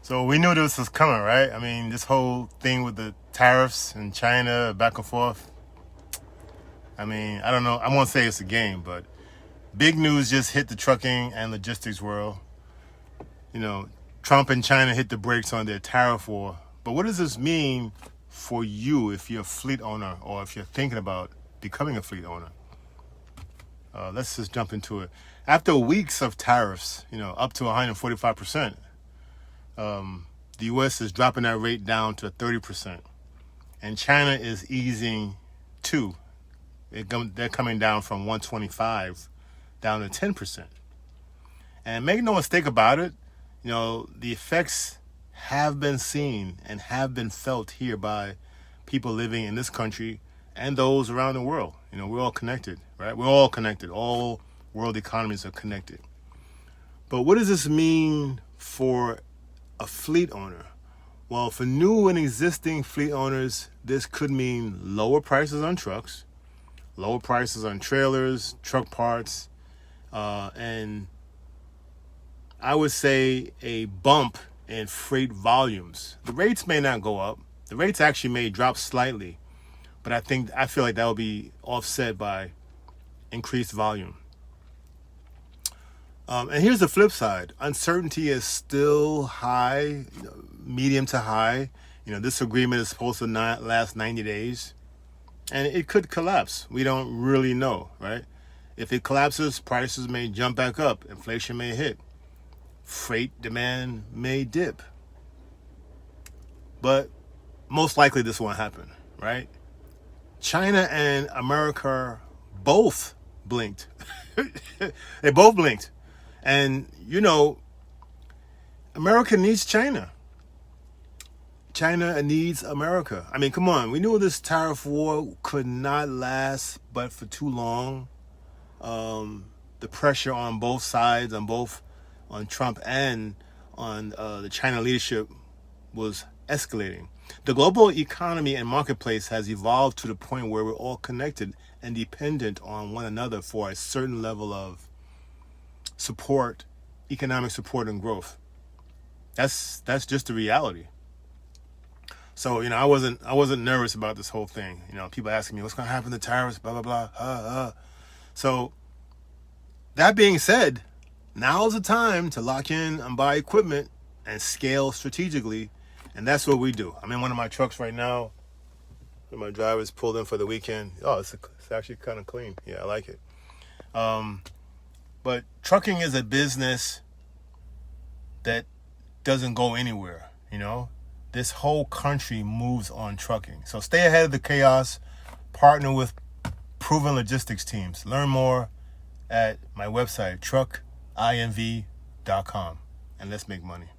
So we knew this was coming, right? I mean, this whole thing with the tariffs and China back and forth. I mean, I don't know. I won't say it's a game, but big news just hit the trucking and logistics world. You know, Trump and China hit the brakes on their tariff war. But what does this mean for you if you're a fleet owner or if you're thinking about becoming a fleet owner? Let's just jump into it. After weeks of tariffs, up to 145%, the U.S. is dropping that rate down to 30%. And China is easing too. They're coming down from 125 down to 10%. And make no mistake about it, the effects have been seen and have been felt here by people living in this country and those around the world. We're all connected, right? We're all connected. All world economies are connected. But what does this mean for a fleet owner? Well, for new and existing fleet owners, this could mean lower prices on trucks, lower prices on trailers, truck parts, and I would say a bump in freight volumes. The rates may not go up. The rates actually may drop slightly, but I feel like that will be offset by increased volume. And here's the flip side. Uncertainty is still high, medium to high. This agreement is supposed to not last 90 days. And it could collapse. We don't really know, right? If it collapses, prices may jump back up. Inflation may hit. Freight demand may dip. But most likely this won't happen, right? China and America both blinked. They both blinked. And, America needs China. China needs America. I mean, come on. We knew this tariff war could not last but for too long. The pressure on both sides, on Trump and on the China leadership was escalating. The global economy and marketplace has evolved to the point where we're all connected and dependent on one another for a certain level of support, economic support and growth. That's just the reality. So, I wasn't nervous about this whole thing. People asking me, what's going to happen to tariffs, blah, blah, blah. So that being said, now's the time to lock in and buy equipment and scale strategically. And that's what we do. I'm in one of my trucks right now. My driver's pulled in for the weekend. Oh, it's actually kind of clean. Yeah, I like it. But trucking is a business that doesn't go anywhere, This whole country moves on trucking. So stay ahead of the chaos. Partner with proven logistics teams. Learn more at my website, truckinv.com. And let's make money.